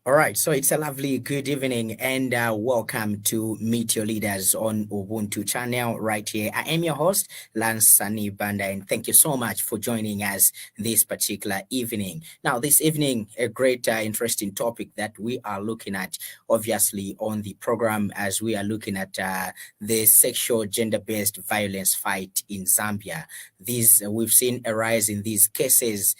All right, so it's a lovely good evening and welcome to Meet Your Leaders on Ubuntu channel right here. I am your host, Lance Sani Banda, and thank you so much for joining us this particular evening. Now, this evening, a great interesting topic that we are looking at, obviously, on the program as we are looking at the sexual gender-based violence fight in Zambia. We've seen a rise in these cases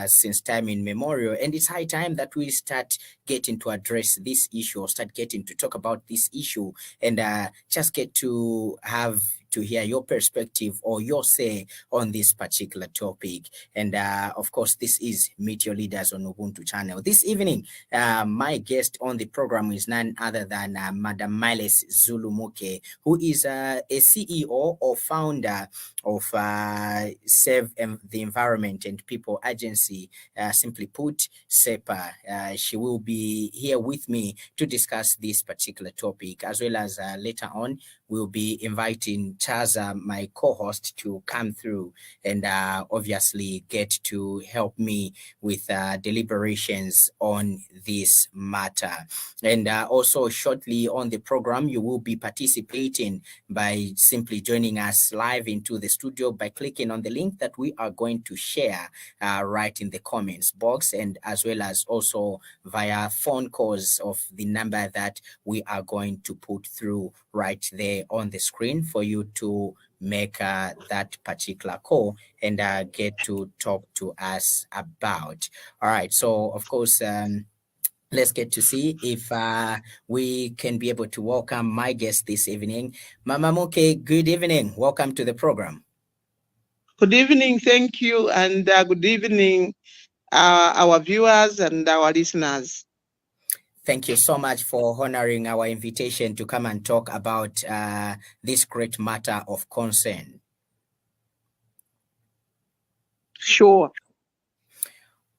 since time immemorial, and it's high time that we start getting to address this issue or start getting to talk about this issue and just get to have to hear your perspective or your say on this particular topic. And of course, this is Meet Your Leaders on Ubuntu channel. This evening, my guest on the program is none other than Madam Miles Zulu Muke, who is a CEO or founder of Save the Environment and People Agency, simply put, SEPA. She will be here with me to discuss this particular topic, as well as later on, we'll be inviting Chaza, my co-host, to come through and obviously get to help me with deliberations on this matter. And also shortly on the program, you will be participating by simply joining us live into the studio by clicking on the link that we are going to share right in the comments box, and as well as also via phone calls of the number that we are going to put through right there on the screen for you to make that particular call and get to talk to us about. All right, so of course, let's get to see if we can be able to welcome my guest this evening. Mama Muke, good evening. Welcome to the program. Good evening. Thank you. And good evening, our viewers and our listeners. Thank you so much for honoring our invitation to come and talk about this great matter of concern. Sure.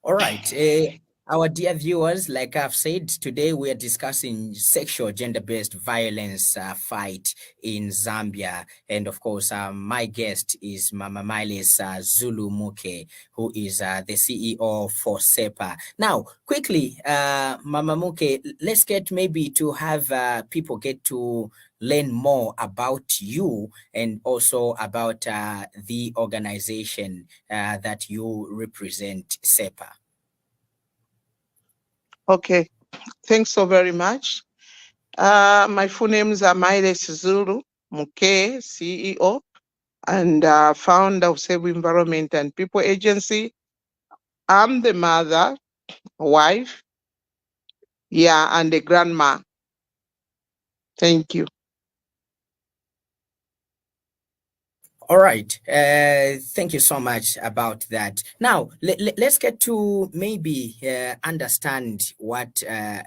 All right. Our dear viewers, like I've said, today we are discussing sexual gender-based violence fight in Zambia. And of course, my guest is Mama Miles Zulu Muke, who is the CEO for SEPA. Now, quickly, Mama Muke, let's get maybe to have people get to learn more about you and also about the organization that you represent, SEPA. Okay, thanks so very much. My full names are Miles Zulu Muke, CEO, and founder of Save Environment and People Agency. I'm the mother, wife, and a grandma. Thank you. All right. Thank you so much about that. Now, let's get to maybe understand what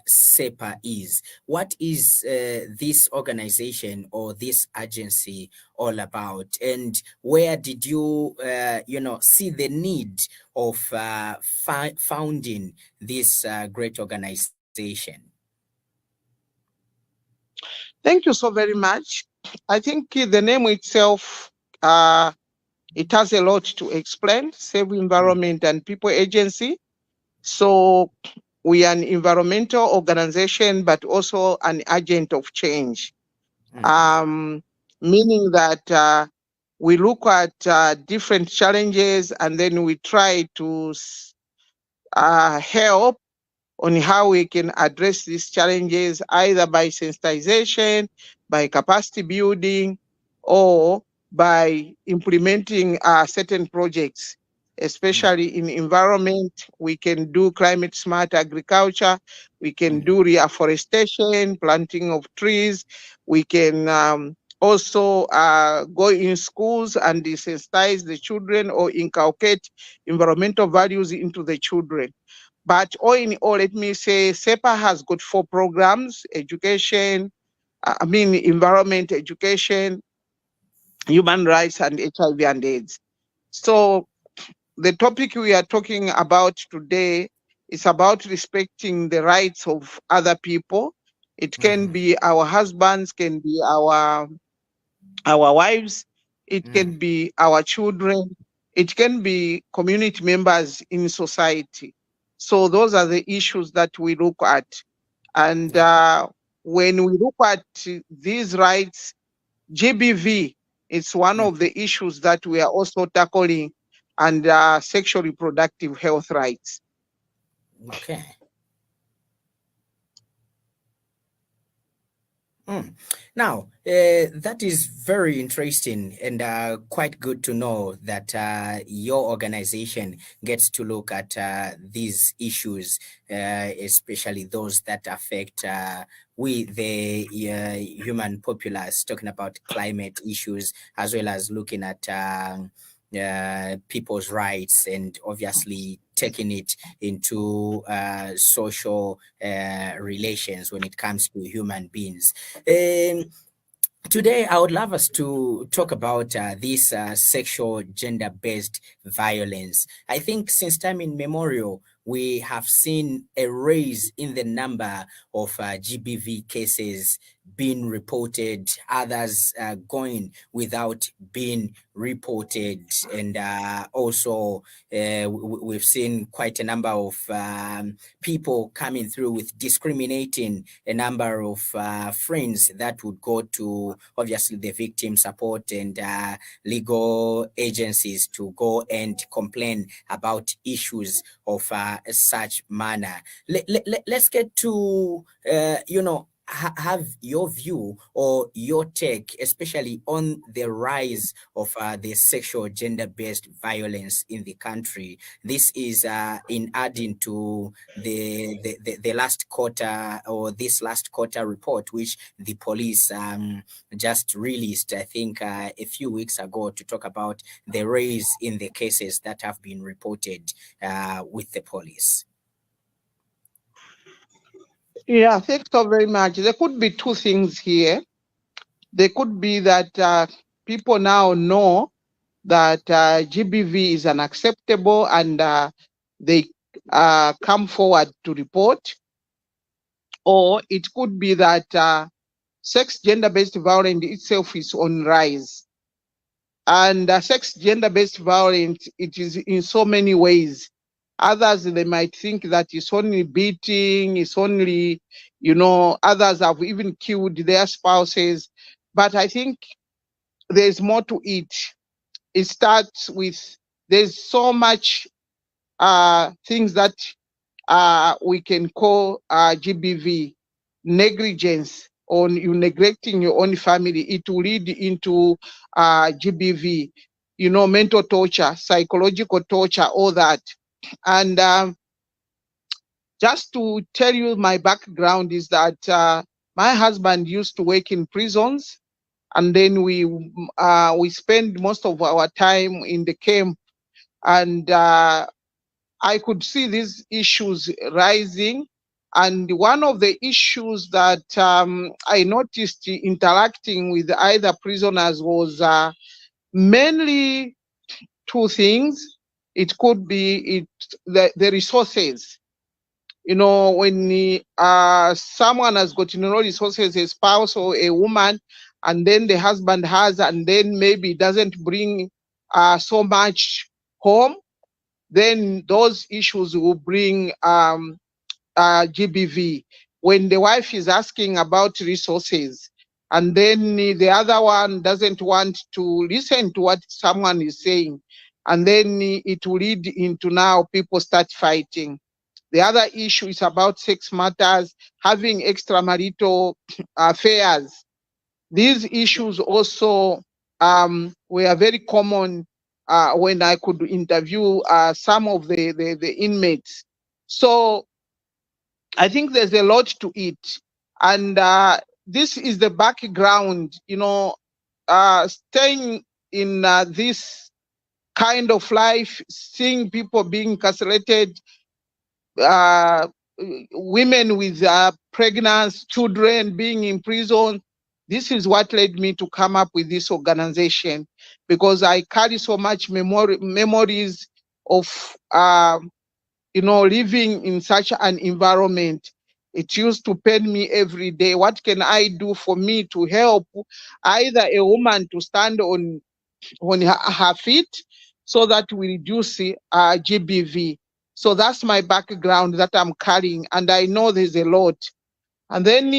SEPA is. What is this organization or this agency all about? And where did you, see the need of founding this great organization? Thank you so very much. I think the name itself, it has a lot to explain. Save Environment and People Agency. So we are an environmental organization, but also an agent of change. Meaning that we look at different challenges and then we try to help on how we can address these challenges, either by sensitization, by capacity building, or by implementing certain projects, especially in environment. We can do climate smart agriculture, we can do reforestation, planting of trees, We can also go in schools and desensitize the children or inculcate environmental values into the children. But all in all, let me say SEPA has got 4 programs: education, environment, education, human rights, and HIV and AIDS. So the topic we are talking about today is about respecting the rights of other people. It can Mhm, be our husbands, can be our wives, it mhm. can be our children, it can be community members in society. So those are the issues that we look at. And Okay. when we look at these rights, GBV is one Mm, of the issues that we are also tackling, and sexual reproductive health rights. okay. Mm. Now, that is very interesting and quite good to know that your organization gets to look at these issues, especially those that affect we, the human populace, talking about climate issues, as well as looking at people's rights and obviously taking it into social relations when it comes to human beings. um, Today, I would love us to talk about this sexual gender based violence. I think since time immemorial, we have seen a rise in the number of GBV cases being reported, others going without being reported. And also, we've seen quite a number of people coming through with discriminating a number of friends that would go to obviously the victim support and legal agencies to go and complain about issues of such manner. Let's get to have your view or your take, especially on the rise of the sexual gender-based violence in the country. This is in adding to the last quarter or this last quarter report, which the police just released, I think, a few weeks ago to talk about the rise in the cases that have been reported with the police. Yeah, thanks so very much. There could be two things here. There could be that people now know that GBV is unacceptable, and they come forward to report. Or it could be that sex gender based violence itself is on rise. And sex gender based violence, it is in so many ways. Others, they might think that it's only beating, it's only, others have even killed their spouses. But I think there's more to it. It starts with, there's so much things that we can call GBV, negligence, on you neglecting your own family. It will lead into GBV, mental torture, psychological torture, all that. And just to tell you, my background is that my husband used to work in prisons, and then we spend most of our time in the camp, and I could see these issues rising. And one of the issues that I noticed interacting with either prisoners was mainly two things. It could be the resources. When someone has got no resources, a spouse or a woman, and then the husband has, and then maybe doesn't bring so much home, then those issues will bring GBV. When the wife is asking about resources, and then the other one doesn't want to listen to what someone is saying, and then it will lead into now people start fighting. The other issue is about sex matters, having extramarital affairs. These issues also were very common when I could interview some of the inmates. So I think there's a lot to it. And this is the background, staying in this kind of life, seeing people being incarcerated, uh, women with pregnant children being in prison. This is what led me to come up with this organization, because I carry so much memories of living in such an environment. It used to pain me every day. What can I do for me to help either a woman to stand on her feet so that we reduce GBV? So that's my background that I'm carrying, and I know there's a lot. And then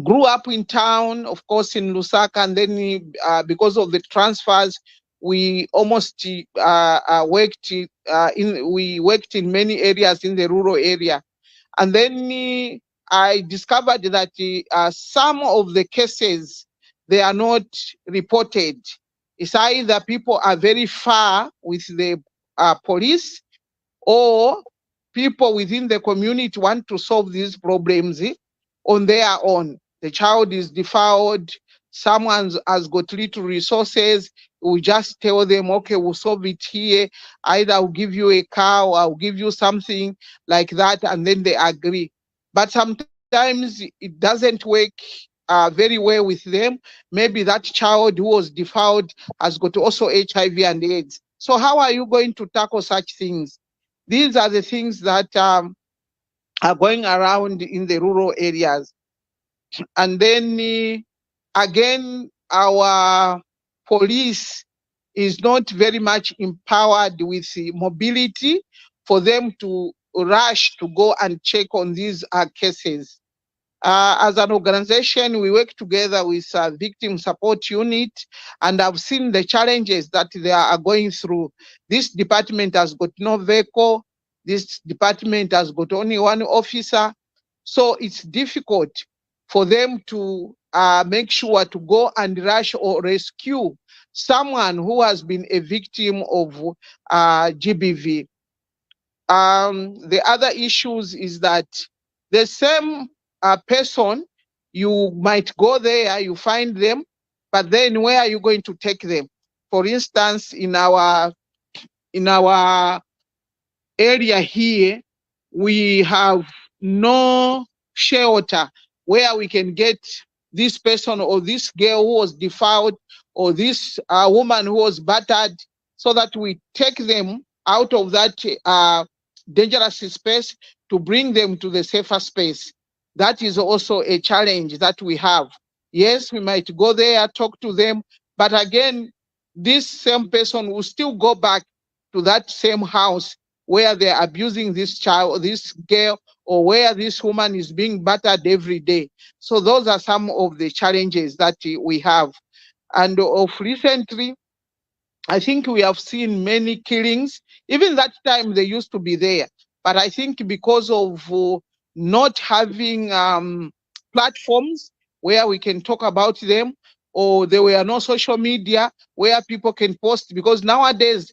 grew up in town, of course, in Lusaka, and then because of the transfers, we almost worked in many areas in the rural area. And then I discovered that some of the cases, they are not reported. It's either people are very far with the police, or people within the community want to solve these problems on their own. The child is defiled, someone has got little resources, we just tell them, okay, we'll solve it here. Either I'll give you a car or I'll give you something like that, and then they agree. But sometimes it doesn't work very well with them. Maybe that child who was defiled has got also HIV and AIDS. So how are you going to tackle such things? These are the things that are going around in the rural areas. And then again, our police is not very much empowered with mobility for them to rush to go and check on these cases. As an organization, we work together with victim support unit, and I've seen the challenges that they are going through. This department has got no vehicle. This department has got only one officer. So it's difficult for them to make sure to go and rush or rescue someone who has been a victim of GBV. The other issues is that the same person, you might go there, you find them, but then where are you going to take them? For instance, in our area here, we have no shelter where we can get this person or this girl who was defiled or this woman who was battered, so that we take them out of that dangerous space to bring them to the safer space. That is also a challenge that we have. Yes, we might go there, talk to them, but again, this same person will still go back to that same house where they're abusing this child, this girl, or where this woman is being battered every day. So those are some of the challenges that we have. And of recently, I think we have seen many killings. Even that time they used to be there. But I think because of not having platforms where we can talk about them, or there were no social media where people can post, because nowadays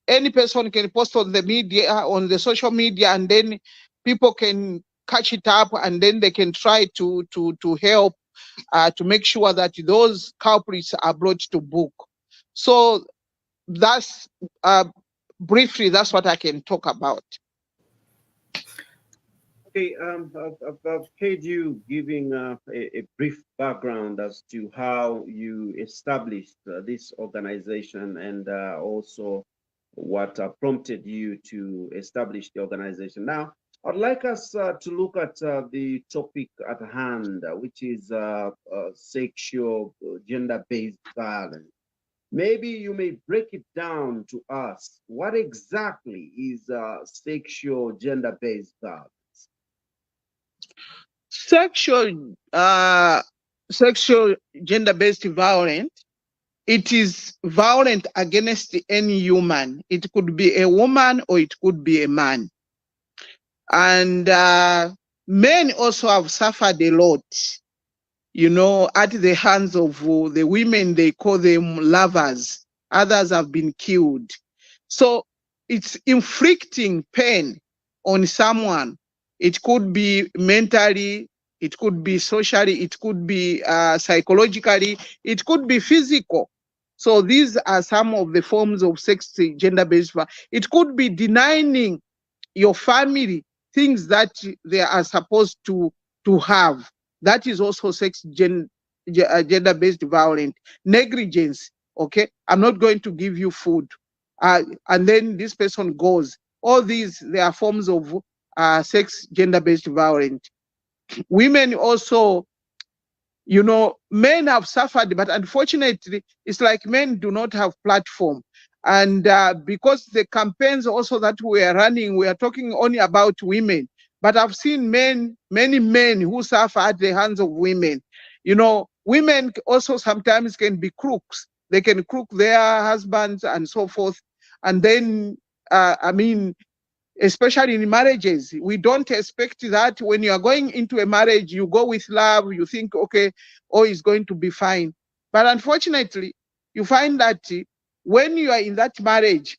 any person can post on the media, on the social media, and then people can catch it up, and then they can try to help to make sure that those culprits are brought to book. So that's briefly, that's what I can talk about. Okay, I've heard you giving a brief background as to how you established this organization, and also what prompted you to establish the organization. Now, I'd like us to look at the topic at hand, which is sexual, gender-based violence. Maybe you may break it down to us. What exactly is sexual, gender-based violence? Sexual sexual gender-based violence, it is violent against any human. It could be a woman or it could be a man. And men also have suffered a lot, at the hands of the women. They call them lovers. Others have been killed. So it's inflicting pain on someone. It could be mentally, it could be socially, it could be psychologically, it could be physical. So these are some of the forms of sex gender-based violence. It could be denying your family things that they are supposed to have. That is also gender-based violence. Negligence. Okay, I'm not going to give you food, and then this person goes. All these, they are forms of sex gender-based violence. Women also, men have suffered, but unfortunately, it's like men do not have platform. And because the campaigns also that we are running, we are talking only about women. But I've seen many men who suffer at the hands of women. Women also sometimes can be crooks. They can crook their husbands and so forth. And then, especially in marriages, we don't expect that when you are going into a marriage, you go with love, you think, okay, all is going to be fine. But unfortunately, you find that when you are in that marriage,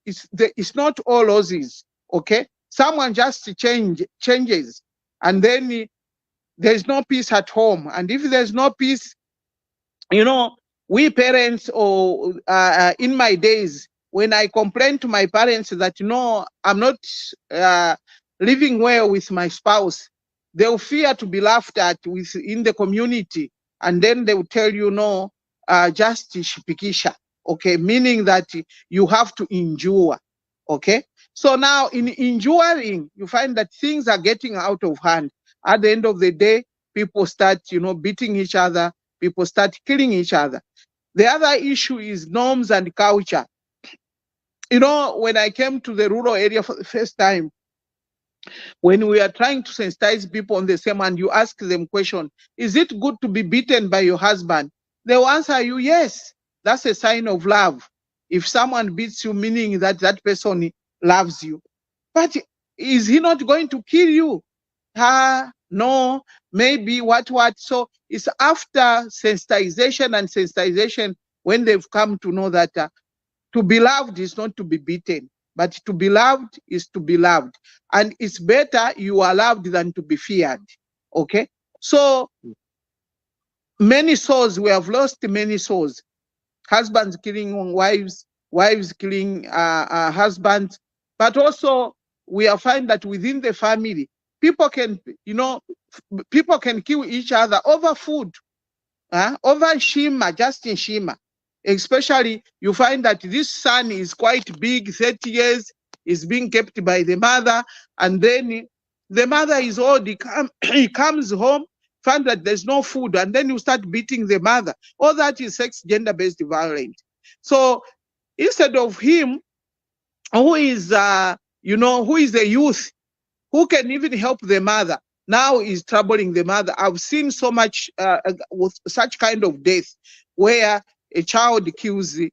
it's not all roses. Okay, someone just changes, and then there's no peace at home. And if there's no peace, we parents, or in my days, when I complained to my parents that, no, I'm not living well with my spouse, they'll fear to be laughed at in the community. And then they will tell you, no, just shipikisha. Okay, meaning that you have to endure. Okay, so now in enduring, you find that things are getting out of hand. At the end of the day, people start, beating each other, people start killing each other. The other issue is norms and culture. When I came to the rural area for the first time, when we are trying to sensitize people on the same, and you ask them question, is it good to be beaten by your husband? They will answer you, yes, that's a sign of love. If someone beats you, meaning that that person loves you. But is he not going to kill you? No, maybe what. So it's after sensitization and sensitization when they've come to know that to be loved is not to be beaten, but to be loved is to be loved. And it's better you are loved than to be feared. Okay? So many souls, we have lost many souls. Husbands killing wives, wives killing husbands. But also we have find that within the family, people can kill each other over food, over Shima, just in Shima. Especially, you find that this son is quite big, 30 years, is being kept by the mother, and then the mother is old, he comes home, find that there's no food, and then you start beating the mother. All that is sex gender-based violence. So instead of him, who is a youth, who can even help the mother, now is troubling the mother. I've seen so much with such kind of death where a child kills the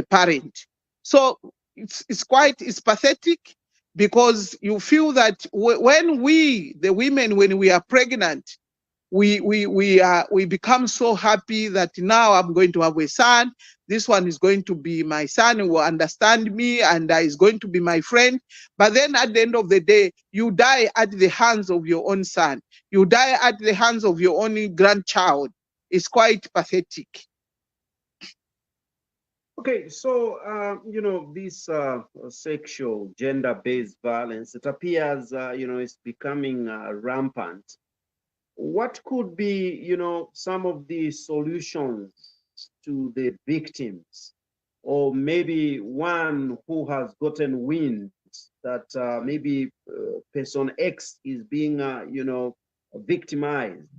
parent. So it's pathetic, because you feel that when the women, when we are pregnant, we become so happy that now I'm going to have a son. This one is going to be my son, who will understand me and is going to be my friend. But then at the end of the day, you die at the hands of your own son. You die at the hands of your own grandchild. It's quite pathetic. Okay, so this sexual gender-based violence, it appears it's becoming rampant. What could be some of the solutions to the victims, or maybe one who has gotten wind that maybe person X is being victimized?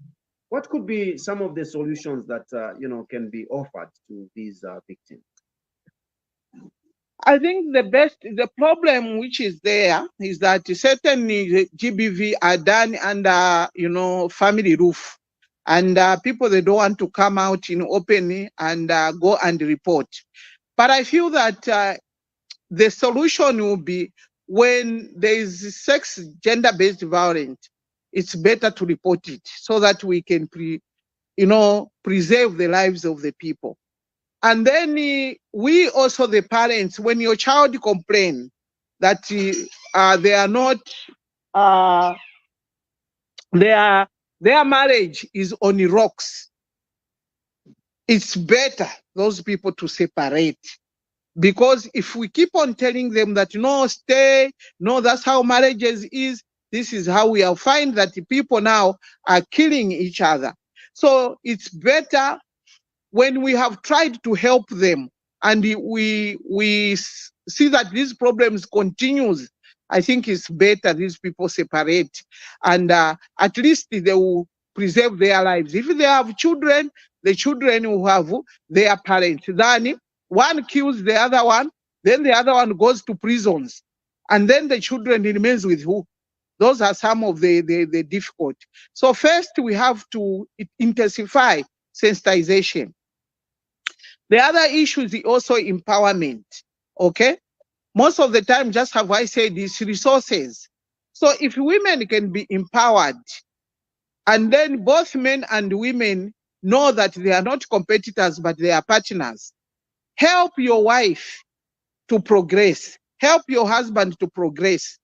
What could be some of the solutions that can be offered to these victims? I think the problem which is there is that certainly GBV are done under, family roof. And people, they don't want to come out in openly and go and report. But I feel that the solution will be, when there is sex gender-based violence, it's better to report it so that we can preserve the lives of the people. And then we also, the parents, when your child complain that they are not their their marriage is on the rocks. It's better those people to separate. Because if we keep on telling them that no, stay, no, that's how marriages is, this is how we will find that the people now are killing each other. So it's better when we have tried to help them and we see that these problems continues. I think it's better these people separate, and at least they will preserve their lives. If they have children, the children will have their parents. Then one kills the other one, then the other one goes to prisons, and then the children remains with who? Those are some of the difficult. So first we have to intensify sensitization. The other issue is also empowerment. Okay, most of the time, just have I said, these resources. So if women can be empowered, and then both men and women know that they are not competitors but they are partners, help your wife to progress, help your husband to progress.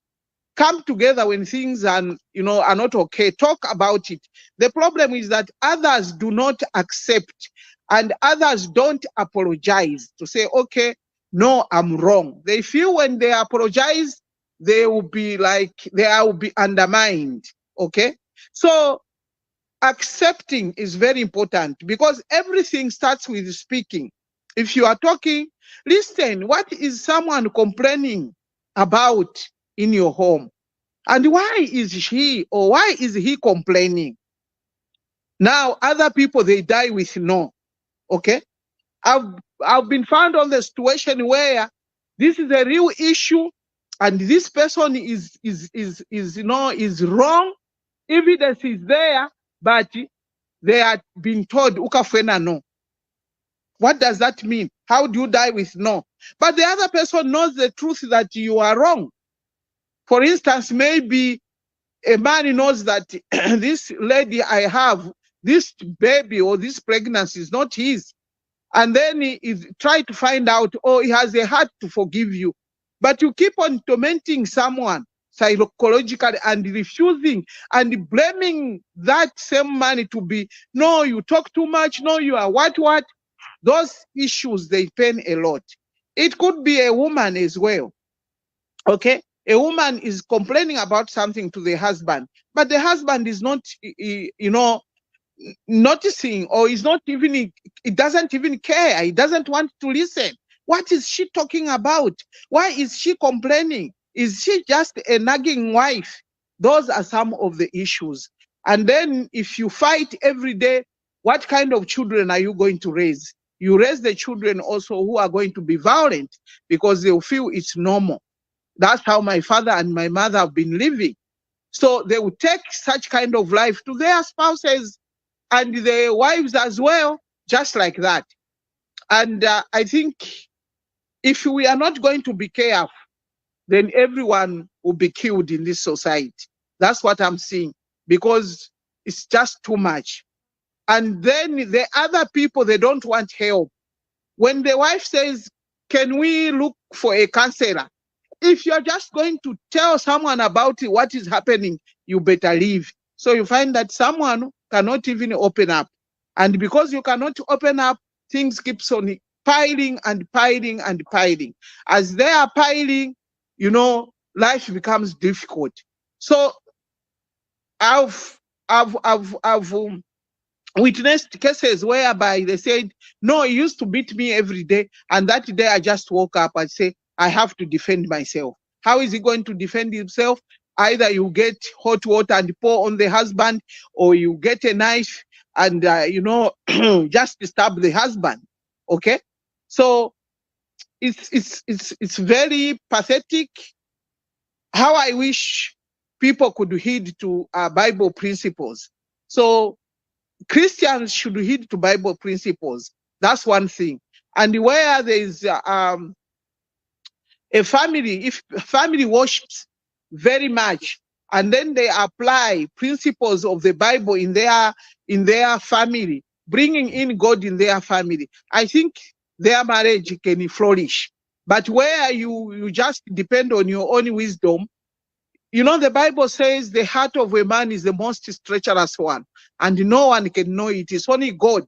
Come together when things are not okay. Talk about it. The problem is that others do not accept, and others don't apologize to say, okay, no, I'm wrong. They feel when they apologize, they will be undermined. Okay, so accepting is very important, because everything starts with speaking. If you are talking, listen, what is someone complaining about in your home? And why is she or why is he complaining? Now, other people, they die with no. Okay? I've been found on the situation where this is a real issue and this person is wrong. Evidence is there, but they are being told ukafena no. What does that mean? How do you die with no? But the other person knows the truth that you are wrong. For instance, maybe a man knows that this lady I have, this baby or this pregnancy is not his. And then he is trying to find out, oh, he has a heart to forgive you. But you keep on tormenting someone psychologically and refusing and blaming that same man to be, no, you talk too much, no, you are what. Those issues, they pain a lot. It could be a woman as well. Okay? A woman is complaining about something to the husband, but the husband is not, noticing, or is not even, it doesn't even care. He doesn't want to listen. What is she talking about? Why is she complaining? Is she just a nagging wife? Those are some of the issues. And then if you fight every day, what kind of children are you going to raise? You raise the children also who are going to be violent because they'll feel it's normal. That's how my father and my mother have been living. So they will take such kind of life to their spouses and their wives as well, just like that. And I think if we are not going to be careful, then everyone will be killed in this society. That's what I'm seeing, because it's just too much. And then the other people, they don't want help. When the wife says, can we look for a counselor? If you're just going to tell someone about what is happening, you better leave. So you find that someone cannot even open up. And because you cannot open up, things keeps on piling and piling and piling. As they are piling, life becomes difficult. So I've witnessed cases whereby they said, no, he used to beat me every day. And that day I just woke up and say, I have to defend myself. How is he going to defend himself? Either you get hot water and pour on the husband, or you get a knife and, just stab the husband. Okay? So it's very pathetic. How I wish people could heed to Bible principles. So Christians should heed to Bible principles. That's one thing. And where there is a family, if family worships very much, and then they apply principles of the Bible in their family, bringing in God in their family, I think their marriage can flourish. But where you just depend on your own wisdom, You know, the Bible says the heart of a man is the most treacherous one, and no one can know it. It's only God.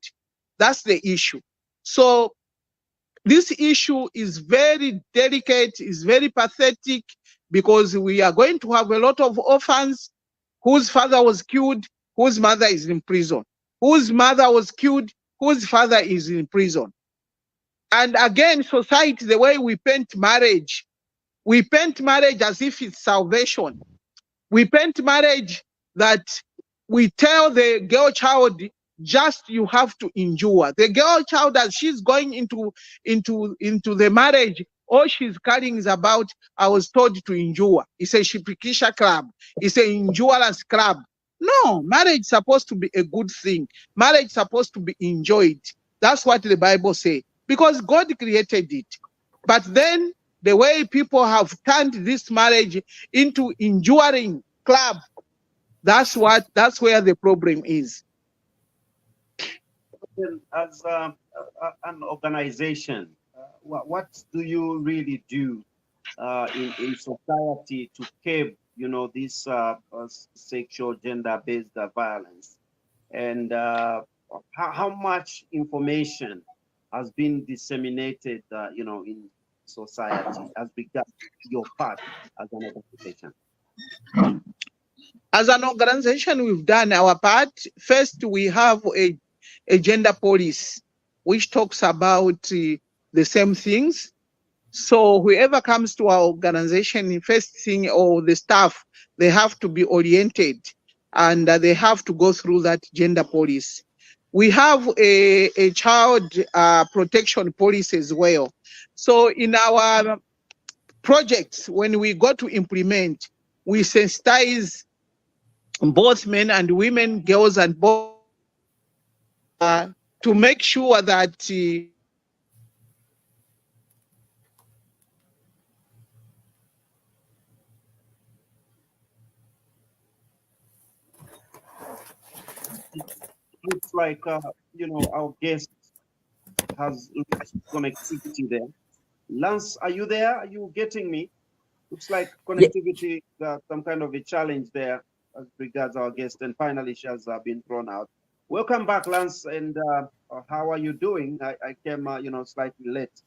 That's the issue. So this issue is very delicate, is very pathetic, because we are going to have a lot of orphans whose father was killed, whose mother is in prison, whose mother was killed, whose father is in prison. And again, society, the way we paint marriage as if it's salvation. We paint marriage that we tell the girl child, just you have to endure. The girl child, as she's going into the marriage, all she's carrying is about, I was told to endure. It's a Shipikisha club. It's an endurance club. No, marriage is supposed to be a good thing. Marriage is supposed to be enjoyed. That's what the Bible says, because God created it. But then the way people have turned this marriage into enduring club, that's where the problem is. As an organization, what do you really do in society to curb, this sexual gender-based violence, and how much information has been disseminated, in society as regards your part as an organization? As an organization, we've done our part. First, we have a gender policy, which talks about the same things. So whoever comes to our organization, the first thing, or the staff, they have to be oriented, and they have to go through that gender policy. We have a child protection policy as well. So in our projects, when we go to implement, we sensitize both men and women, girls and boys, to make sure that looks like our guest has lost connectivity there. Lance, are you there? Are you getting me? Looks like connectivity, some kind of a challenge there as regards our guest, and finally she has been thrown out. Welcome back, Lance, and how are you doing? I came, slightly late.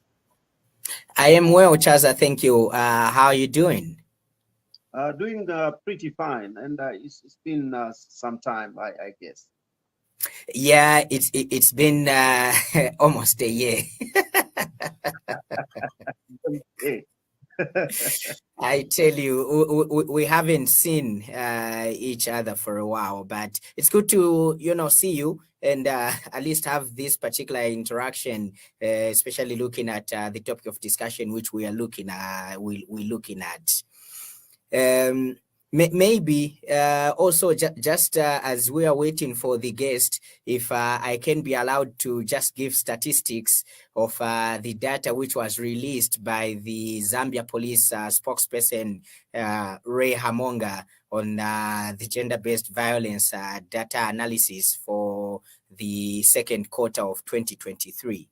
I am well, Chaza. Thank you. How are you doing? Doing pretty fine, and it's been some time, I guess. Yeah, it's been almost a year. Okay. I tell you, we haven't seen each other for a while, but it's good to see you and at least have this particular interaction, especially looking at the topic of discussion which we are looking at. Maybe also just as we are waiting for the guest, if I can be allowed to just give statistics of the data which was released by the Zambia police spokesperson Ray Hamonga on the gender-based violence data analysis for the second quarter of 2023.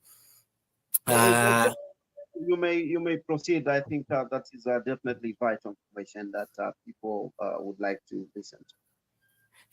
You may proceed. I think that is definitely vital information that people would like to listen to.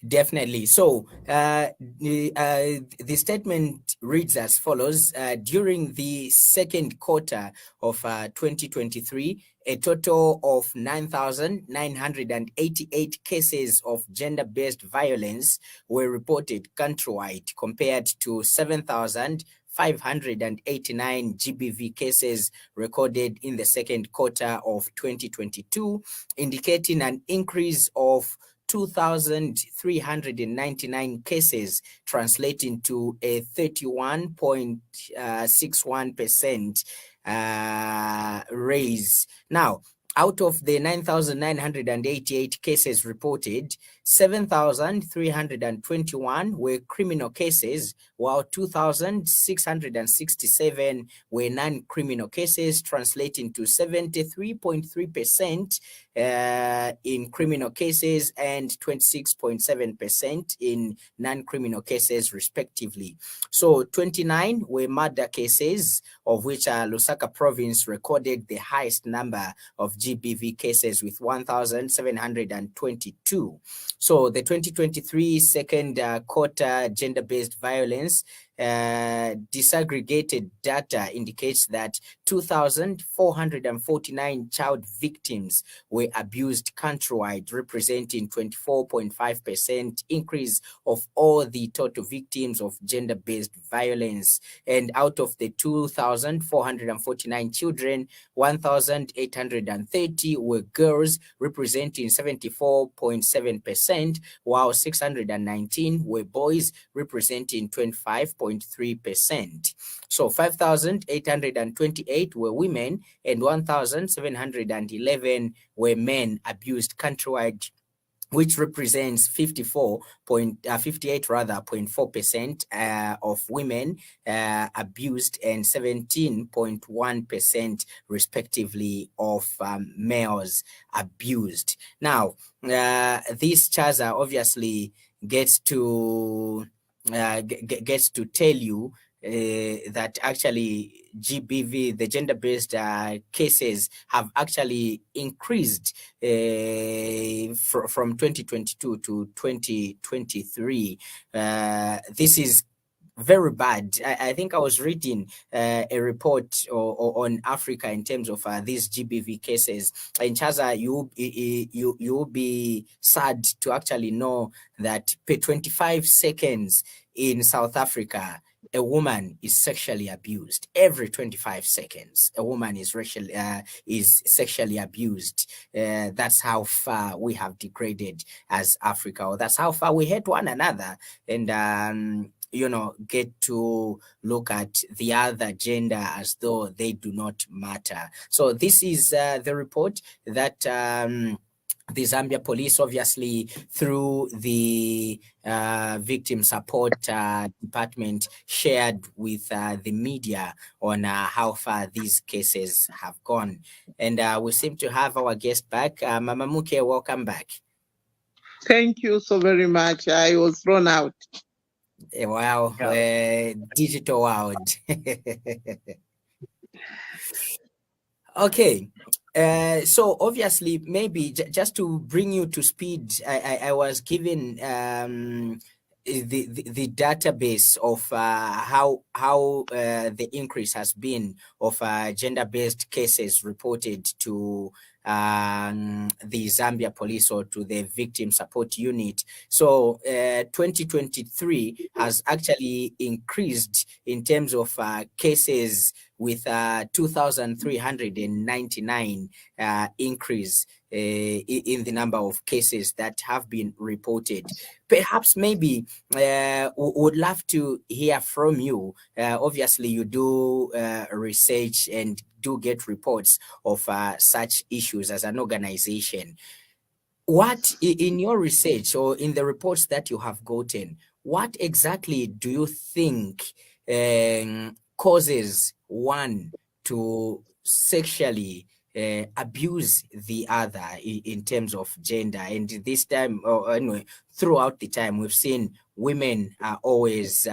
Definitely. So the statement reads as follows. During the second quarter of 2023, a total of 9,988 cases of gender-based violence were reported countrywide, compared to 7,589 GBV cases recorded in the second quarter of 2022, indicating an increase of 2,399 cases, translating to a 31.61% raise. Now, out of the 9,988 cases reported, 7,321 were criminal cases, while 2,667 were non-criminal cases, translating to 73.3% in criminal cases and 26.7% in non-criminal cases, respectively. So 29 were murder cases, of which Lusaka province recorded the highest number of GBV cases with 1,722. So the 2023 second quarter gender-based violence disaggregated data indicates that 2,449 child victims were abused countrywide, representing 24.5% increase of all the total victims of gender-based violence. And out of the 2,449 children, 1,830 were girls, representing 74.7%, while 619 were boys, representing 25.3%. So 5,828 were women and 1,711 were men abused countrywide, which represents 58.4% of women abused and 17.1% respectively of males abused. Now, this charts obviously gets to tell you that actually GBV, the gender-based cases, have actually increased from 2022 to 2023. This is very bad. I think I was reading a report on Africa in terms of these GBV cases. In Chaza, you'll be sad to actually know that per 25 seconds in South Africa, a woman is sexually abused. Every 25 seconds, a woman is sexually abused. That's how far we have degraded as Africa, or that's how far we hate one another. And get to look at the other gender as though they do not matter. So this is the report that the Zambia police, obviously through the victim support department, shared with the media on how far these cases have gone. And we seem to have our guest back. Mama Muke, welcome back. Thank you so very much. I was thrown out. Wow, digital world. Okay. So obviously, maybe just to bring you to speed, I was given the database of how the increase has been of gender-based cases reported to the Zambia police, or to the victim support unit. So 2023 has actually increased in terms of cases with 2,399 increase in the number of cases that have been reported. Perhaps maybe would love to hear from you. Obviously, you do research and do get reports of such issues as an organization. What, in your research or in the reports that you have gotten, what exactly do you think causes one to sexually abuse the other in terms of gender? And this time, or anyway, throughout the time, we've seen women are always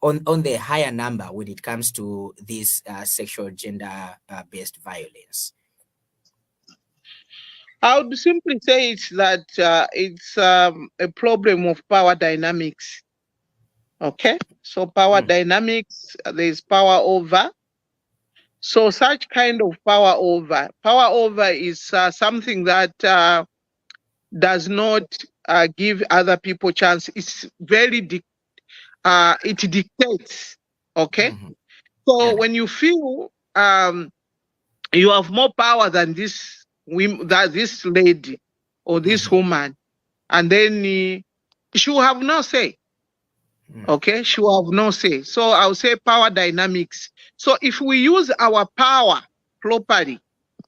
on the higher number when it comes to this sexual gender-based violence. I would simply say it's that it's a problem of power dynamics. Okay, so power dynamics, there's power over. So such kind of power over is something that does not give other people chance. It's very it dictates. Okay, so when you feel you have more power than this lady or this woman, and then she will have no say. Okay, she will have no say. So I'll say power dynamics. So if we use our power properly,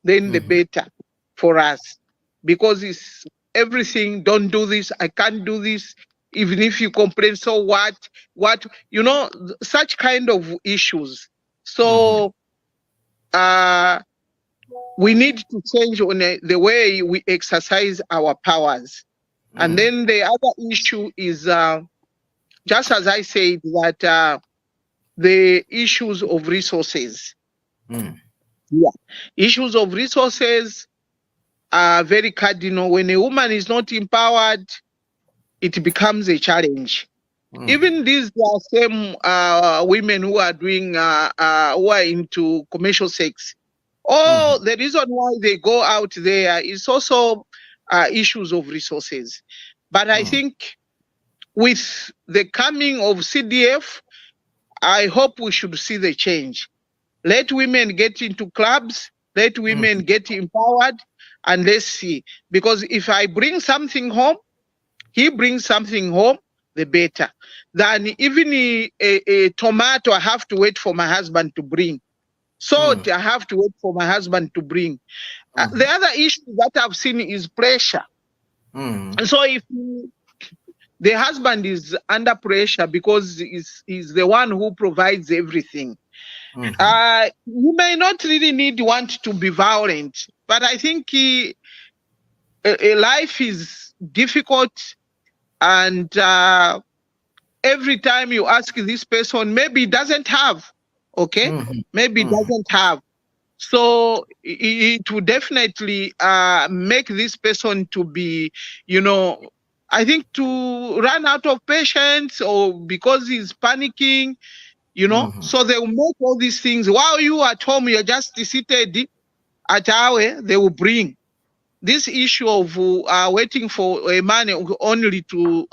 then the better for us, because it's everything. Don't do this. I can't do this. Even if you complain, so what? What, such kind of issues. Mm-hmm. So we need to change on the way we exercise our powers. And Mm. then the other issue is, just as I said, that the issues of resources. Mm. Yeah. Issues of resources are very cardinal. When a woman is not empowered, it becomes a challenge. Mm. Even these same women who are doing, who are into commercial sex, Mm. the reason why they go out there is also issues of resources. But I Mm. think with the coming of CDF, I hope we should see the change. Let women get into clubs, let women Mm. get empowered, and let's see. Because if I bring something home, he brings something home, the better. Than even a tomato I have to wait for my husband to bring. Mm. Salt I have to wait for my husband to bring. The Mm. other issue that I've seen is pressure. Mm. And so if the husband is under pressure because he's the one who provides everything, Mm. you may not really want to be violent, but I think a life is difficult, and every time you ask this person, maybe he doesn't have, okay? Mm. Maybe he Mm. doesn't have. So it will definitely make this person to be, I think, to run out of patience, or because he's panicking, Mm. So they will make all these things while you at home, you're just seated at our, they will bring this issue of waiting for a man only to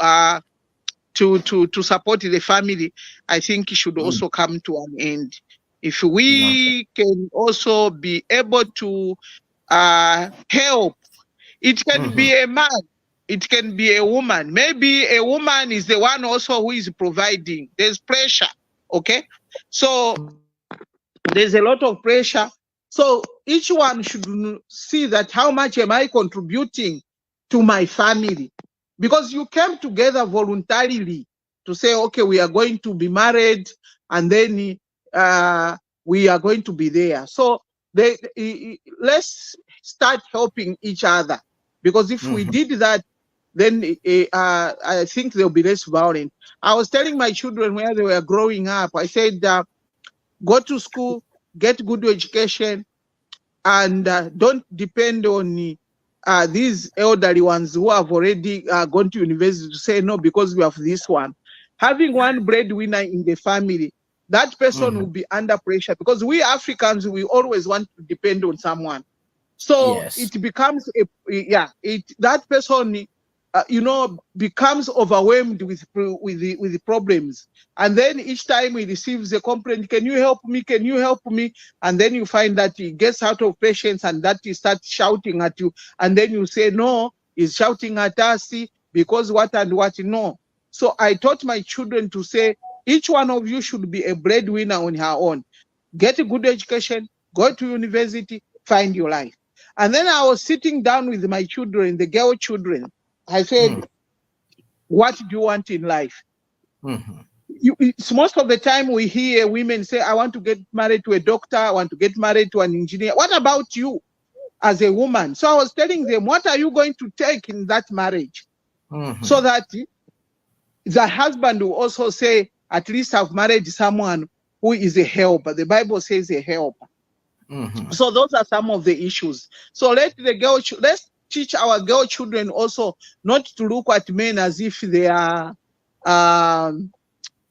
support the family. I think it should Mm. also come to an end. If Okay. we can also be able to help, it can Mm. be a man, it can be a woman. Maybe a woman is the one also who is providing. There's pressure, okay? So there's a lot of pressure. So each one should see that how much am I contributing to my family? Because you came together voluntarily to say, okay, we are going to be married, and then we are going to be there. So let's start helping each other. Because if we Mm. did that, then I think there'll be less violence. I was telling my children where they were growing up, I said, go to school, get good education, and don't depend on these elderly ones who have already gone to university to say no because we have this one. Having one breadwinner in the family, that person will Mm. be under pressure, because we Africans, we always want to depend on someone. So Yes. it becomes that person, becomes overwhelmed with the problems, and then each time he receives a complaint, can you help me? Can you help me? And then you find that he gets out of patience, and that he starts shouting at you, and then you say no, he's shouting at us because what and what. No. So I taught my children to say each one of you should be a breadwinner on her own. Get a good education, go to university, find your life. And then I was sitting down with my children, the girl children. I said, Mm. what do you want in life? Mm. It's most of the time we hear women say, I want to get married to a doctor, I want to get married to an engineer. What about you as a woman? So I was telling them, what are you going to take in that marriage? So Mm. that the husband will also say, at least I've married someone who is a helper. The Bible says a helper. Mm. So those are some of the issues. So let's teach our girl children also not to look at men as if they are um,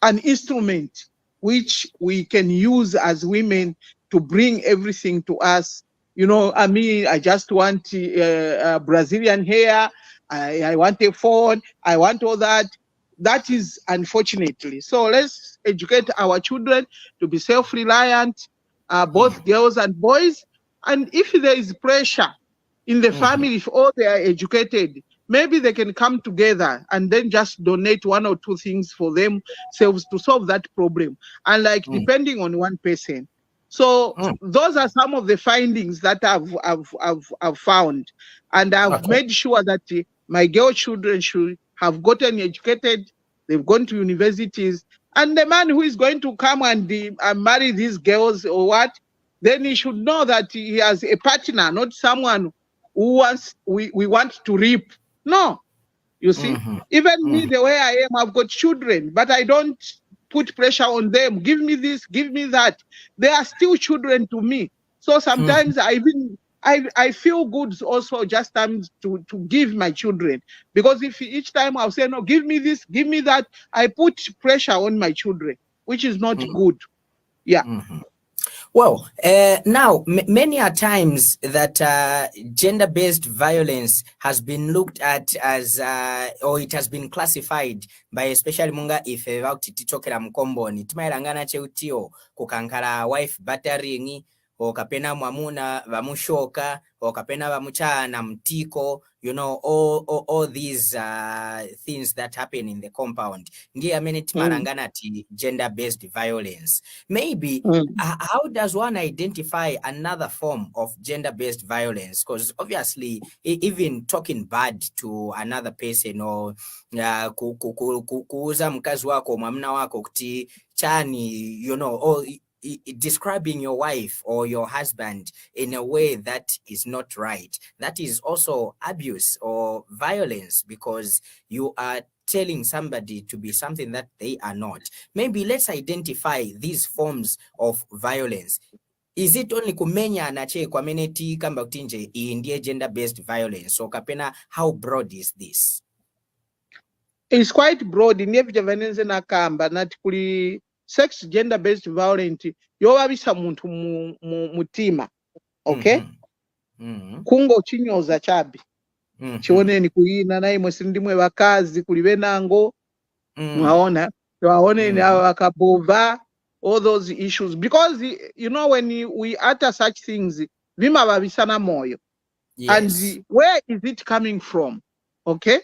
an instrument which we can use as women to bring everything to us. I just want Brazilian hair. I want a phone. I want all that. That is unfortunately. So let's educate our children to be self-reliant, both Mm. girls and boys. And if there is pressure in the Mm. family, if all they are educated, maybe they can come together and then just donate one or two things for themselves to solve that problem, and like Mm. depending on one person. So Mm. those are some of the findings that I've found, and I've Okay. made sure that my girl children should have gotten educated, they've gone to universities, and the man who is going to come and marry these girls or what, then he should know that he has a partner, not someone who wants we want to reap. No, you see, even me, the way I am, I've got children, but I don't put pressure on them. Give me this, give me that. They are still children to me. So sometimes I feel good also just to give my children, because if each time I'll say no, give me this, give me that, I put pressure on my children, which is not good. Yeah. Well, now many a times that gender-based violence has been looked at as, or it has been classified by especially munga if tichokera mkomboni timailangana cheutio kukankala wife battering okapena mwamuna vamushoka okapena vamuchana mtiko, you know, all these things that happen in the compound. Ndiye amene timalangana ti gender-based violence. Maybe how does one identify another form of gender-based violence? Because obviously even talking bad to another person or kuuza mkazi wako mwamna wako kuti chani, you know, or describing your wife or your husband in a way that is not right, that is also abuse or violence, because you are telling somebody to be something that they are not. Maybe let's identify these forms of violence. Is it only kumenya anache kwa meneti kamba kutinje indiye gender-based violence? So kapena, how broad is this? It's quite broad. Inevitable na kamba nati kuli sex gender-based violence yowabisa muntu mutima, okay? Kungo chinyoza chabi. Chioneni kuina na imwe sindimwe wakazi kuliwe nango. Mwaona? Waone wakabova, all those issues. Because, you know, when we utter such things, vima wabisana moyo. Yes. And where is it coming from? Okay?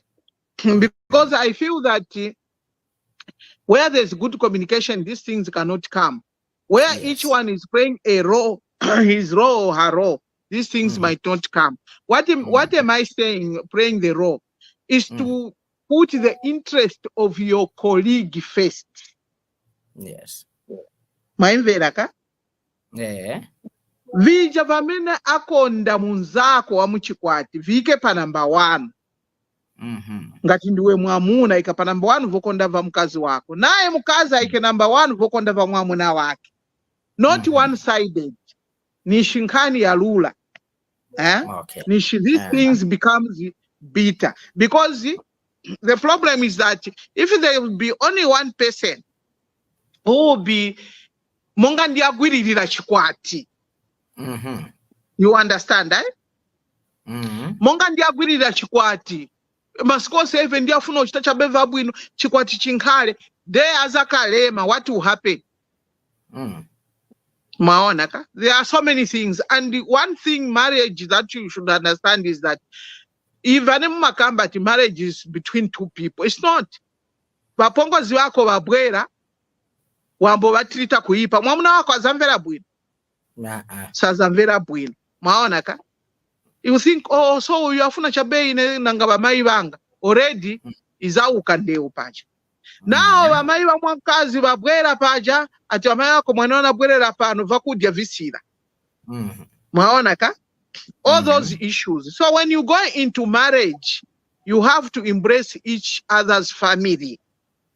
Because I feel that where there's good communication, these things cannot come. Where each one is playing a role, his role or her role, these things might not come. What am I saying, playing the role? Is to put the interest of your colleague first. Yes. Maimveraka? Yeah. Vija vamene akonda munzako wa muchikwati, vike pa number 1. Ngati ndiwe mwamuna ika pa number 1 vokonda va mkazi wako. Naye mkazi ike number 1 vokonda va mwamuna wake. Not one-sided. Nishinkani ya lula. Okay. These things becomes bitter. Because the problem is that if there will be only one person who will be monga ndi agwiririra chikwati. You understand, eh? Monga ndi agwiririra chikwati. Masiko save ndi afuna uchita chabeva bwino chikwati chinkhale. There azakalema, what will happen? Maonaka. There are so many things. And the one thing marriage that you should understand is that even in Makamba, marriage is between two people. It's not. Vapongo ziwako wabwera, wambo watrita kuipa. Mwamuna wako azamvera bwino. Sazamvera bwino. Maonaka. You think, oh, so you afuna chabe ine nangaba maibanga. Already, izauka ndeo paja. Now, wamai wa mwakazi wabwera paja, ati wamai wako mwanona bwera pano vakudya visira. Maonaka? All those issues. So when you go into marriage, you have to embrace each other's family.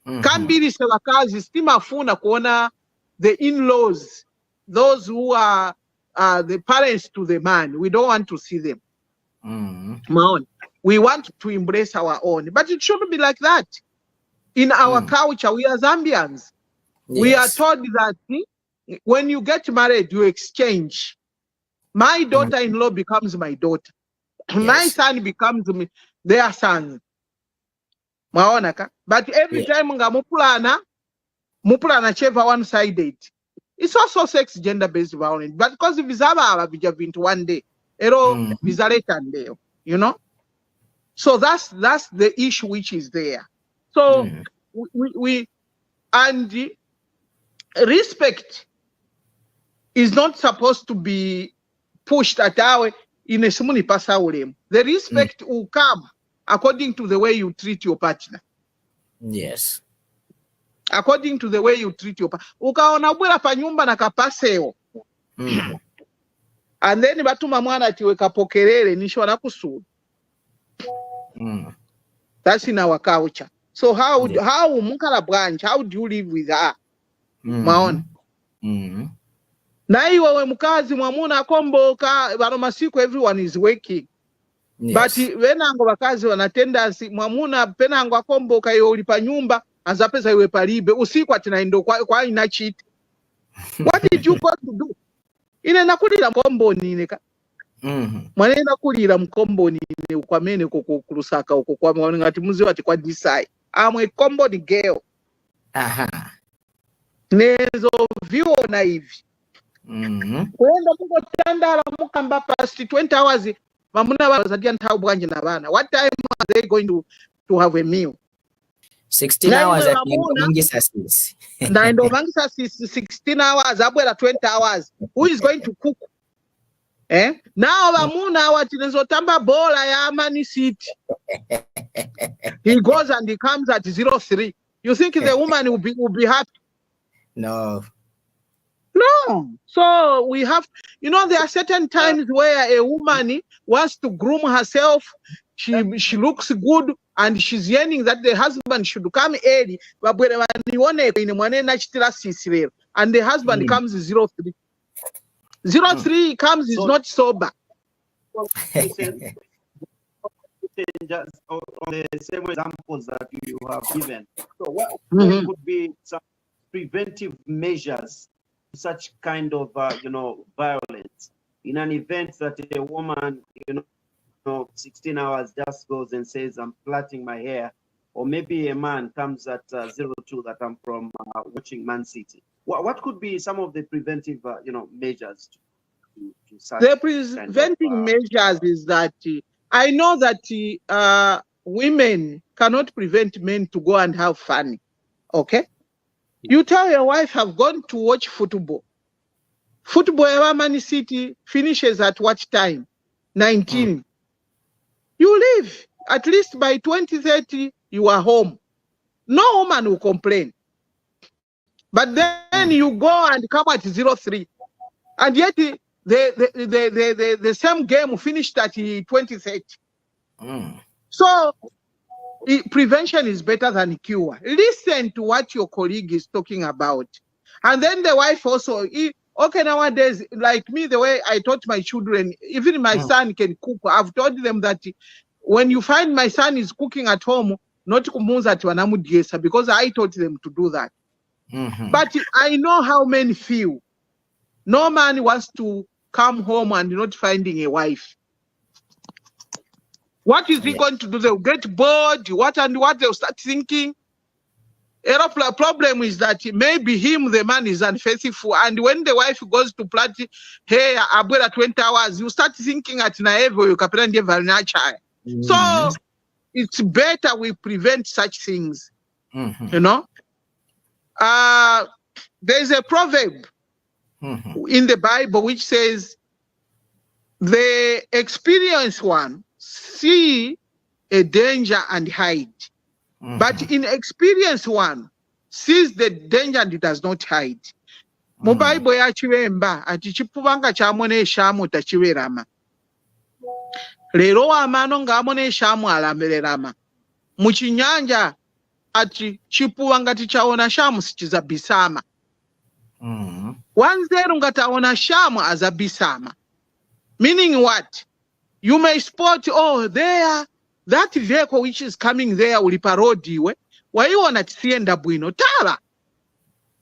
Kambiri sewakazi stima funa kuona the in-laws, those who are the parents to the man. We don't want to see them. We want to embrace our own. But it shouldn't be like that. In our culture, we are Zambians. Yes. We are told that when you get married, you exchange. My daughter-in-law becomes my daughter. Yes. My son becomes their son. But every time mupulana cheva one-sided. It's also sex gender-based violence. But because vizaba vijavint one day, vizaleta, you know. So that's the issue which is there. So we and respect is not supposed to be pushed at our in a simuni pasaulem. The respect will come according to the way you treat your partner. Yes. According to the way you treat your partner. Ukaona bwera pa nyumba na kapaseo. And then batuma mwana atiwe kapokerere nisho na kusudi. That's in our culture. So how mukala branch, how do you live with her? Maona. Na iwe mukazi mwamuna komboka bano masiku everyone is working. Yes. But wenango bakazi wana tendency mwamuna penango akomboka yoli pa nyumba azapeza iwe palibe usiku atinaendo kwa ina cheat. What did you go to do? Ine nakulira mkomboni ineka. Mwana nakulira mkomboni ine ukwamene kukusaka uko kwa mwana ngati muzi wati kwa decide. I'm a comboni girl. Nezo viona hivi. Kwenda muko tandala mukamba past 20 hours mamuna bazadia ntau bwanje na bana. What time are they going to have a meal? 16 hours at mangisa sis. Na ndo mangisa sis 16 hours abwela 20 hours. Who is going to cook? Now mamuna watinezo tamba bola ya Man City. He goes and he comes at 0-3. You think the woman will be happy? No. No. So we have, there are certain times where a woman wants to groom herself. She looks good and she's yearning that the husband should come early. And the husband comes 0-3. 0-3 comes is not sober. Just on the same examples that you have given. So what could be some preventive measures to such kind of violence in an event that a woman 16 hours just goes and says I'm plaiting my hair, or maybe a man comes at 0-2 that I'm from watching Man City. What could be some of the preventive measures to such the preventing measures is that I know that women cannot prevent men to go and have fun. Okay? You tell your wife, have gone to watch football. Football at Man City finishes at what time? 19. You leave. At least by 20:30, you are home. No woman will complain. But then you go and come at 0-3. And yet the same game finished at 20:30. So prevention is better than cure. Listen to what your colleague is talking about. And then the wife also, okay, nowadays, like me, the way I taught my children, even my son can cook. I've told them that when you find my son is cooking at home, not because I taught them to do that. But I know how men feel. No man wants to come home and not finding a wife. What is he going to do? They'll get bored. What they'll start thinking. The problem is that maybe the man is unfaithful. And when the wife goes to plait, hey, Abura 20 hours, you start thinking at Naevo, you captain Valnacha. So it's better we prevent such things. There's a proverb in the Bible which says, the experienced one see a danger and hide. But inexperienced one sees the danger and does not hide. Mu Bible ya chiwemba ati chipubanga chamone shamu tachiwerama. Lero amano ngamone shamu alamererama. Muchinyanja ati chipubanga tichaona shamu sichizabisama. Wanzeru ngataona shamu azabisama. Meaning what? You may spot, there, that vehicle which is coming there ulipa road iwe. Wa you wanna tienda bwino. Tala.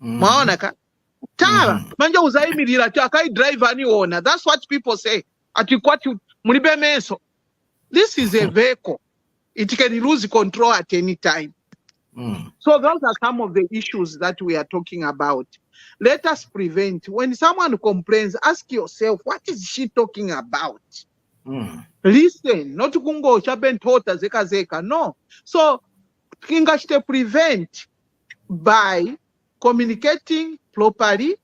Maona ka? Tala. Manja uzaimirira akai driver ni ona. That's what people say. Atikwati mulibe meso. This is a vehicle. It can lose control at any time. So those are some of the issues that we are talking about. Let us prevent. When someone complains, ask yourself, what is she talking about? Listen, not kungo chabentota zeka zeka. No. So kingashite prevent by communicating properly,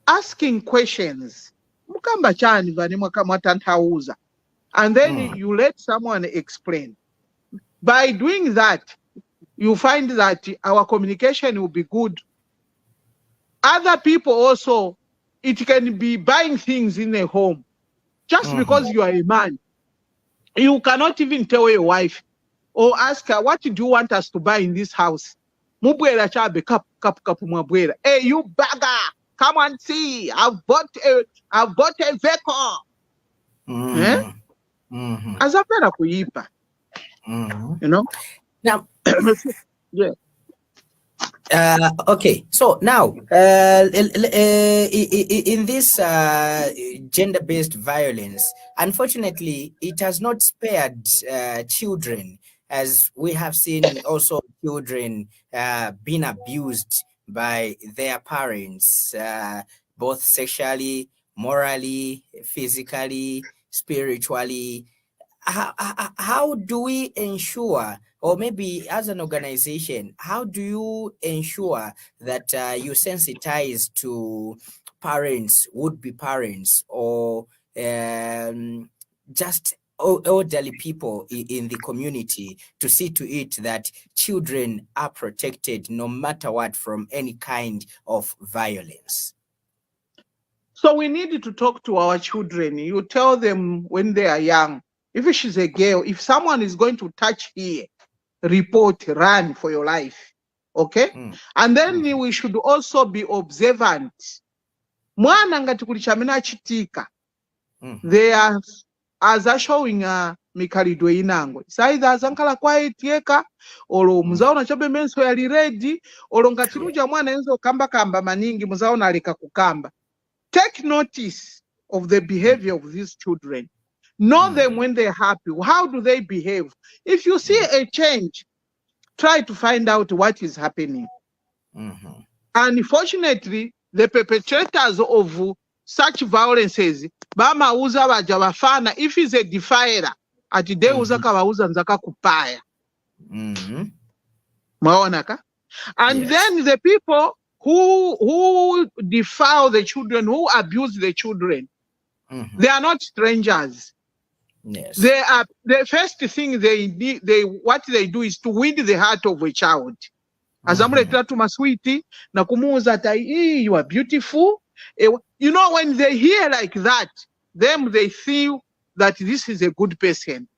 asking questions. Mukamba chani vani mwatamtauza. And then you let someone explain. By doing that, you find that our communication will be good. Other people also, it can be buying things in a home. Just because you are a man, you cannot even tell your wife or ask her, what do you want us to buy in this house? Mubwela chabe kap mubwela. Hey, you bagger, come and see. I've bought a vehicle. As a better kuipa. You know? Now, yeah. Okay, so now in this gender-based violence, unfortunately, it has not spared children, as we have seen also children being abused by their parents, both sexually, morally, physically, spiritually. How do we ensure, or maybe as an organization, how do you ensure that you sensitize to parents, would-be parents, or just elderly people in the community, to see to it that children are protected no matter what from any kind of violence? So we need to talk to our children. You tell them when they are young. If she's a girl, if someone is going to touch here, report, run for your life. Okay? And then we should also be observant. Mwana ngati kulichamina chitika. They are as a showing mikalidwe inangwe. Saida azankala quiet yeka, olo muzaona chabe menso yali ready, olo ngati luja mwana enzo kamba maningi muzaona alika kukamba. Take notice of the behavior of these children. Know them when they're happy. How do they behave? If you see a change, try to find out what is happening. Unfortunately, the perpetrators of such violences, bama uza baja bafana, if he's a defiler, ati de uza kabauza nzaka kupaya. Maonaka? And then the people who defile the children, who abuse the children, they are not strangers. Yes. They are the first thing what they do is to win the heart of a child. Azamuleta to maswiti na kumuuza tai, you are beautiful. You know, when they hear like that, then they feel that this is a good person.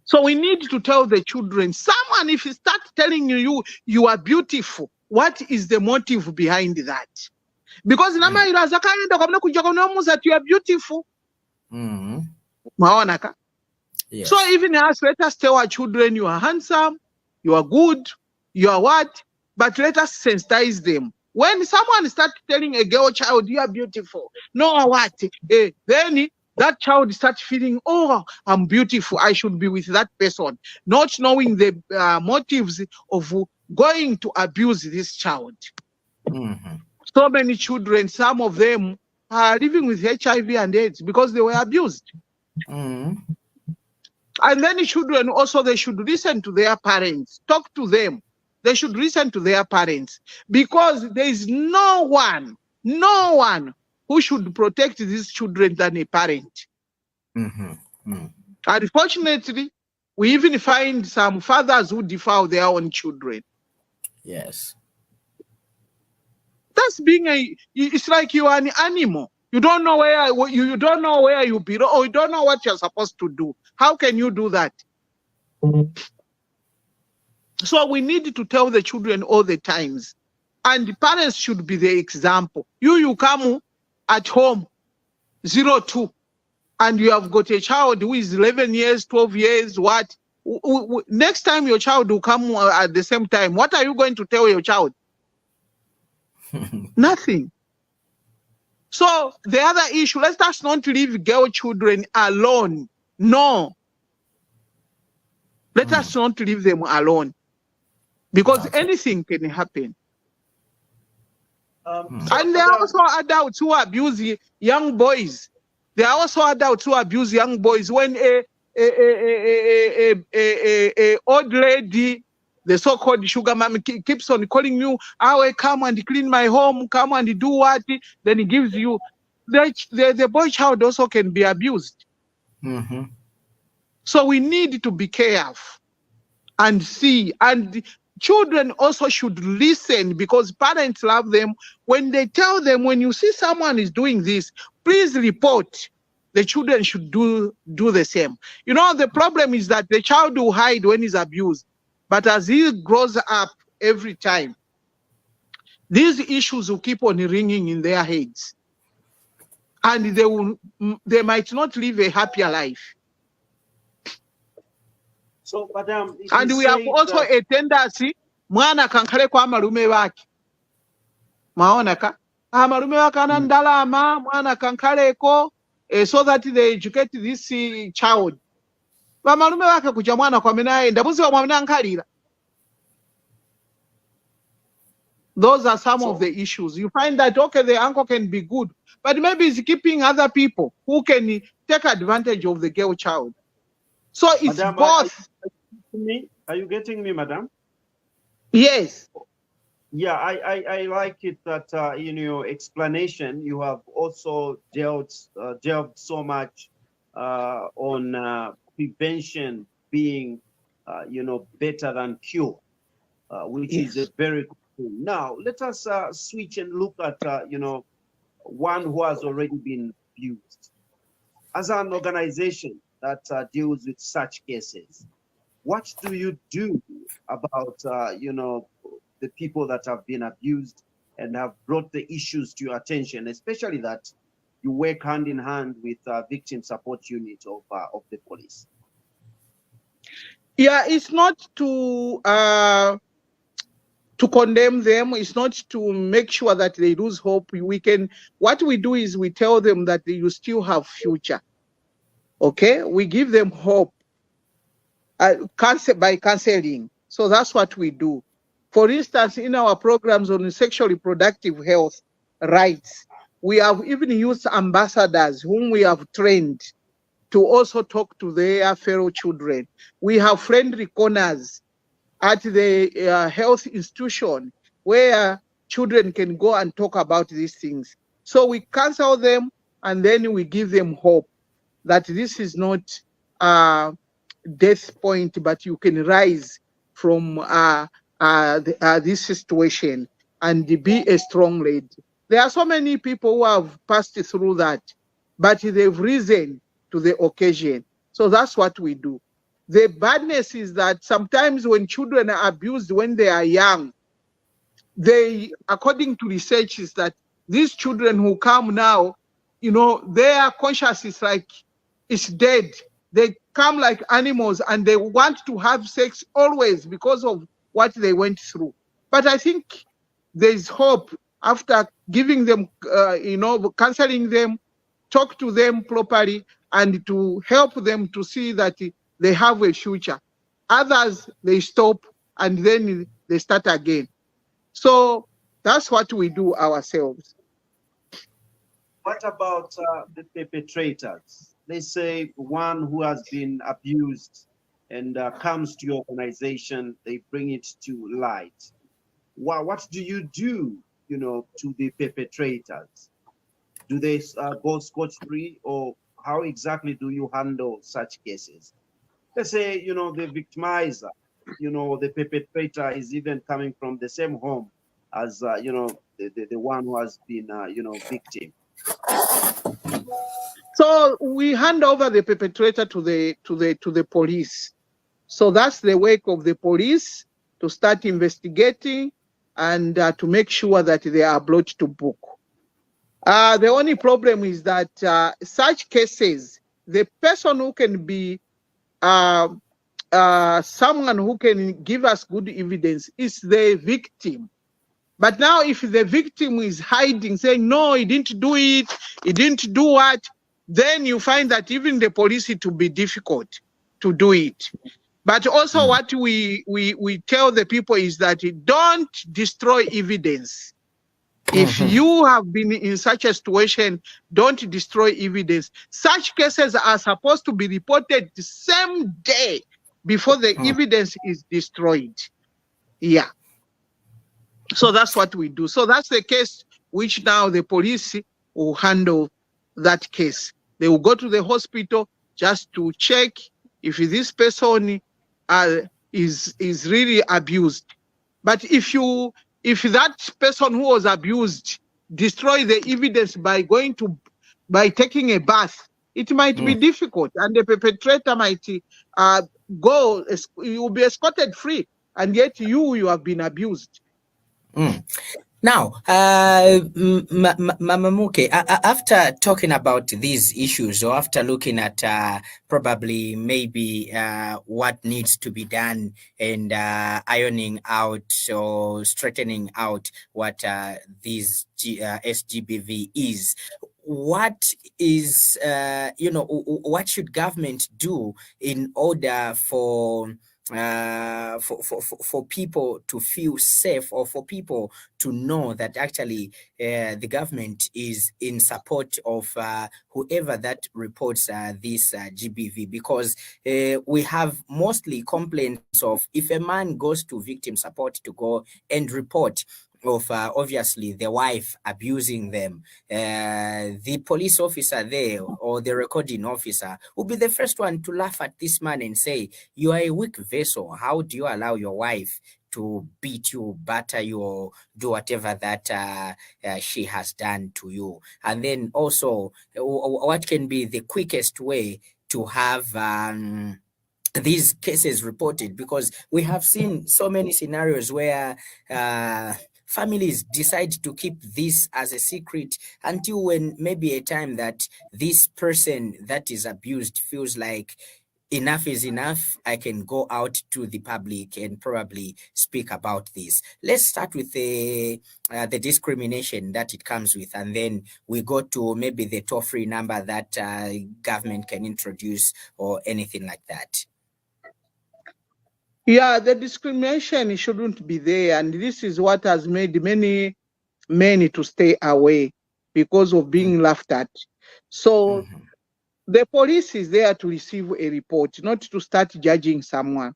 So we need to tell the children, someone, if he starts telling you you are beautiful, what is the motive behind that? Because nama iraza kaenda kwa kuja kunamuza that you are beautiful. Maonaka. Yes. So even us, let us tell our children you are handsome, you are good, you are what, but let us sensitize them. When someone starts telling a girl child you are beautiful, no what, then that child starts feeling, oh, I'm beautiful, I should be with that person, not knowing the motives of going to abuse this child. So many children, some of them are living with HIV and AIDS because they were abused. And then children also, they should listen to their parents, talk to them. They should listen to their parents, because there is no one who should protect these children than a parent. Unfortunately, we even find some fathers who defile their own children. Yes. That's it's like you are an animal. You don't know where you don't know where you belong, or you don't know what you're supposed to do. How can you do that? So we need to tell the children all the times, and the parents should be the example. You come at home 02, and you have got a child who is 11 years, 12 years. What? Next time your child will come at the same time, what are you going to tell your child? Nothing. So the other issue, let us not leave girl children alone. No. Let us not leave them alone, because anything can happen. And there are also adults who abuse young boys. There are also adults who abuse young boys. When a old lady, the so-called sugar mommy, keeps on calling you, I will come and clean my home, come and do what, then he gives you. The boy child also can be abused. So we need to be careful and see. And children also should listen, because parents love them. When they tell them, when you see someone is doing this, please report. The children should do the same. You know, the problem is that the child will hide when he's abused. But as he grows up every time, these issues will keep on ringing in their heads. And they might not live a happier life. So, Madam, and we have also a tendency, mwana kankale kwa malume wake. Maona ka? Malume wake ana ndalama, mwana kankaleko, so that they educate this child. Ba malume wake kuja mwana kwa menaye, ndabuzi wa mwana nkalira. Those are some of the issues. You find that, okay, the uncle can be good, but maybe he's keeping other people who can take advantage of the girl child. So it's Madam, both. Are you getting me, Madam? Yes. Yeah, I like it that in your explanation you have also delved so much on prevention being better than cure, which is a very good thing. Now let us switch and look at one who has already been abused. As an organization that deals with such cases, what do you do about the people that have been abused and have brought the issues to your attention, especially that you work hand in hand with victim support unit of the police? Yeah, it's not to condemn them. It's not to make sure that they lose hope. What we do is we tell them that you still have future. Okay, we give them hope by counseling. So that's what we do. For instance, in our programs on sexual reproductive health rights, we have even used ambassadors whom we have trained to also talk to their fellow children. We have friendly corners at the health institution where children can go and talk about these things. So we counsel them, and then we give them hope that this is not a death point, but you can rise from this situation and be a strong lady. There are so many people who have passed through that, but they've risen to the occasion. So that's what we do. The badness is that sometimes when children are abused when they are young, according to research, is that these children who come now, their conscience is dead. They come like animals and they want to have sex always because of what they went through. But I think there's hope after giving them, counseling them, talk to them properly, and to help them to see that they have a future. Others, they stop and then they start again. So that's what we do ourselves. What about the perpetrators? They say one who has been abused and comes to your organization, they bring it to light. What do you do, to the perpetrators? Do they go scot-free, or how exactly do you handle such cases? Let's say, the victimizer, the perpetrator is even coming from the same home as, the one who has been, victim. So we hand over the perpetrator to the police. So that's the work of the police, to start investigating and to make sure that they are brought to book. The only problem is that such cases, the person who can be someone who can give us good evidence is the victim. But now if the victim is hiding, saying, no, he didn't do it, he didn't do what, then you find that even the police, it will be difficult to do it. But also what we tell the people is that don't destroy evidence. If you have been in such a situation, don't destroy evidence. Such cases are supposed to be reported the same day before the evidence is destroyed. Yeah. So that's what we do. So that's the case which now the police will handle that case. They will go to the hospital just to check if this person is really abused. But if that person who was abused destroy the evidence by taking a bath, it might be difficult, and the perpetrator might you will be escorted free, and yet you have been abused. Now, Mama Muke, after talking about these issues, or after looking at probably maybe what needs to be done and ironing out or straightening out what this SGBV is, what is what should government do in order for people to feel safe, or for people to know that actually the government is in support of whoever that reports this GBV? Because we have mostly complaints of if a man goes to victim support to go and report of obviously the wife abusing them, the police officer there or the recording officer will be the first one to laugh at this man and say, you are a weak vessel. How do you allow your wife to beat you, batter you, or do whatever that she has done to you? And then also, what can be the quickest way to have these cases reported? Because we have seen so many scenarios where families decide to keep this as a secret until when maybe a time that this person that is abused feels like enough is enough, I can go out to the public and probably speak about this. Let's start with the discrimination that it comes with, and then we go to maybe the toll-free number that government can introduce or anything like that. Yeah, the discrimination shouldn't be there, and this is what has made many men to stay away because of being laughed at. So the police is there to receive a report, not to start judging someone.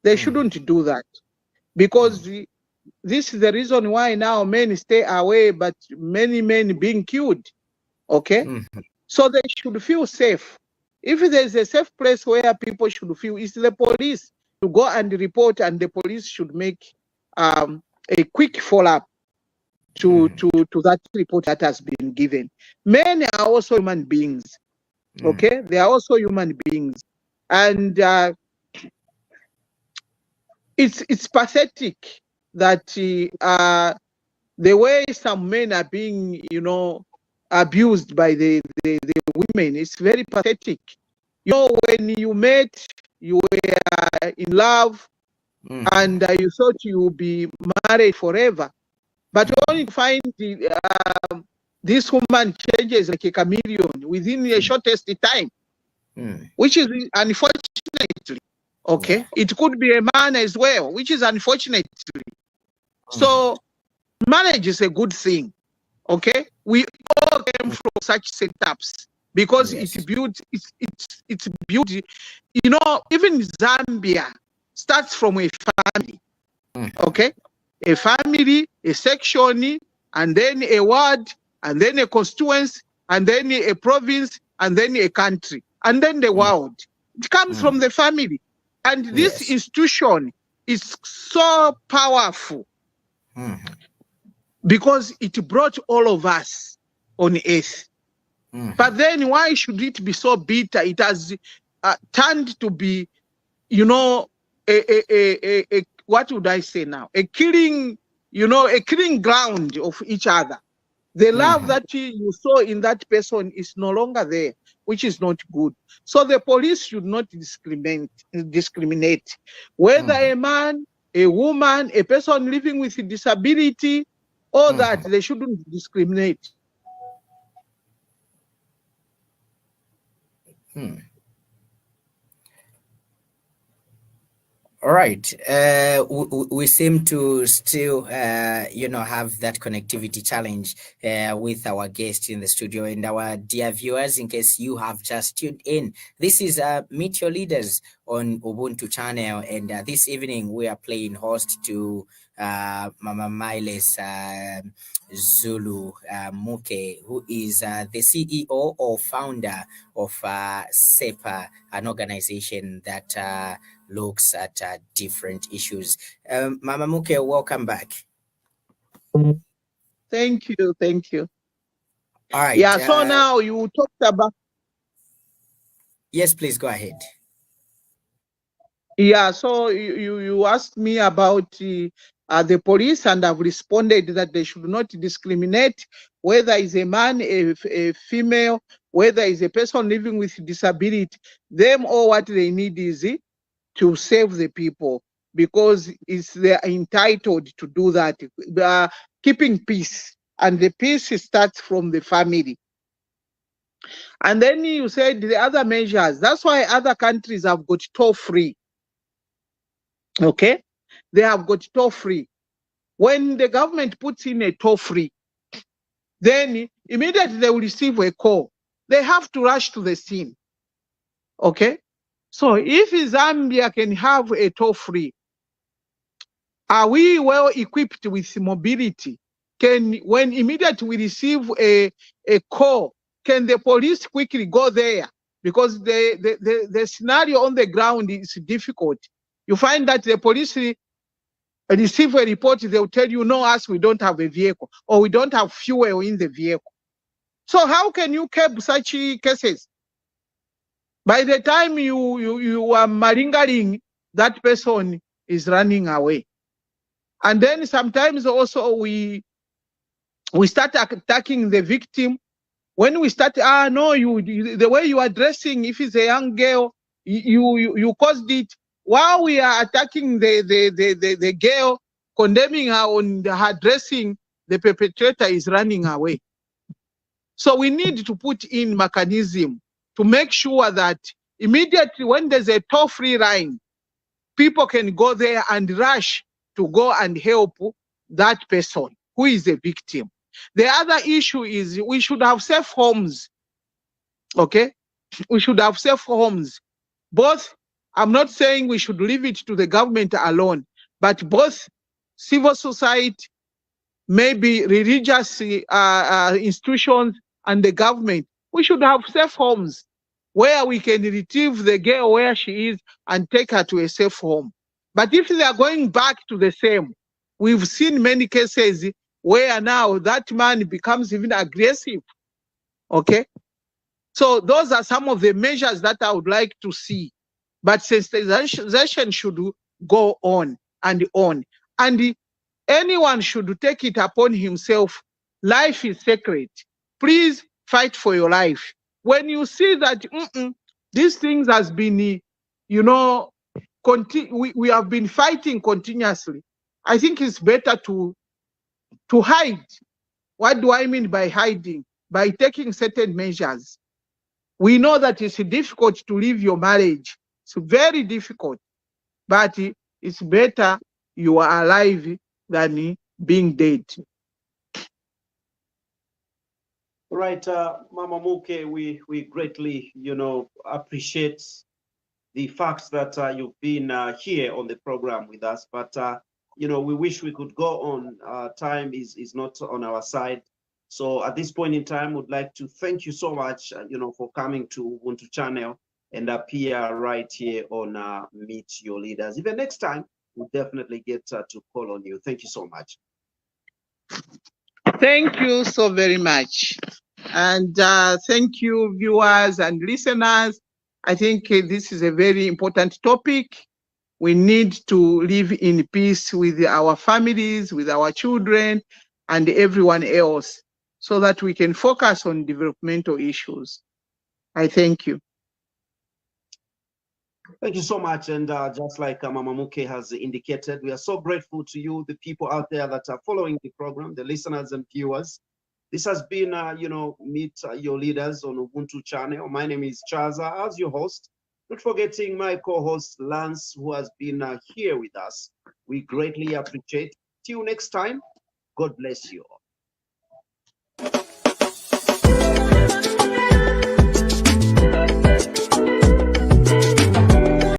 They shouldn't do that, because this is the reason why now men stay away, but many men being killed. Okay, so they should feel safe. If there's a safe place where people should feel, it's the police to go and report, and the police should make a quick follow-up to that report that has been given. Men are also human beings. Okay, they are also human beings, and it's pathetic that the way some men are being, abused by the women. It's very pathetic. When you met, you were in love, and you thought you would be married forever, but only to find this woman changes like a chameleon within the shortest time, which is unfortunately, okay. Yeah. It could be a man as well, which is unfortunately. So marriage is a good thing, okay. We all came from such setups because it's built. Even Zambia starts from a family, okay. A family, a section, and then a ward, and then a constituency, and then a province, and then a country, and then the world. It comes from the family. And this institution is so powerful because it brought all of us on earth. But then why should it be so bitter? It has turned to be, what would I say now? A killing ground of each other. The love that you saw in that person is no longer there, which is not good. So the police should not discriminate. Whether a man, a woman, a person living with a disability, all that, they shouldn't discriminate. All right. We seem to still, have that connectivity challenge with our guest in the studio and our dear viewers. In case you have just tuned in, this is Meet Your Leaders on Ubuntu channel, and this evening we are playing host to Mama Miles Zulu Muke, who is the CEO or founder of SEPA, an organization that looks at different issues. Mama Muke, welcome back. Thank you. Thank you. All right. Yeah, so now you talked about. Yes, please go ahead. Yeah, so you asked me about the police, and I've responded that they should not discriminate whether is a man, a female, whether is a person living with disability. Them all what they need is to save the people, because they're entitled to do that. Keeping peace, and the peace starts from the family. And then you said the other measures. That's why other countries have got toll free. Okay, they have got toll free. When the government puts in a toll free, then immediately they will receive a call. They have to rush to the scene. Okay, so if Zambia can have a toll free, are we well equipped with mobility? When immediately we receive a call, can the police quickly go there? Because the scenario on the ground is difficult. You find that the police receive a report, they'll tell you, no, us, we don't have a vehicle, or we don't have fuel in the vehicle. So how can you curb such cases? By the time you are malingering, that person is running away. And then sometimes also we start attacking the victim. When we start, no, the way you are dressing, if it's a young girl, you caused it. While we are attacking the girl, condemning her on her dressing, the perpetrator is running away. So we need to put in mechanism to make sure that immediately when there's a toll-free line, people can go there and rush to go and help that person who is a victim. The other issue is we should have safe homes. Okay? We should have safe homes. Both, I'm not saying we should leave it to the government alone, but both civil society, maybe religious institutions, and the government, we should have safe homes where we can retrieve the girl where she is and take her to a safe home. But if they are going back to the same, we've seen many cases where now that man becomes even aggressive. Okay? So those are some of the measures that I would like to see. But sensitization should go on and on. And anyone should take it upon himself. Life is sacred. Please fight for your life. When you see that these things has been, we have been fighting continuously, I think it's better to hide. What do I mean by hiding? By taking certain measures. We know that it's difficult to leave your marriage. It's very difficult. But it's better you are alive than being dead. Right, Mama Muke, we greatly, appreciate the fact that you've been here on the program with us. But, we wish we could go on. Time is not on our side. So at this point in time, we'd like to thank you so much, for coming to Ubuntu channel and appear right here on Meet Your Leaders. Even next time, we'll definitely get to call on you. Thank you so much. Thank you so very much. And thank you, viewers and listeners. I think this is a very important topic. We need to live in peace with our families, with our children, and everyone else, so that we can focus on developmental issues. I thank you. Thank you so much. And just like Mama Muke has indicated, we are so grateful to you, the people out there that are following the program, the listeners and viewers. This has been, Meet Your Leaders on Ubuntu channel. My name is Chaza, as your host. Not forgetting my co-host Lance, who has been here with us. We greatly appreciate. Till next time, God bless you all.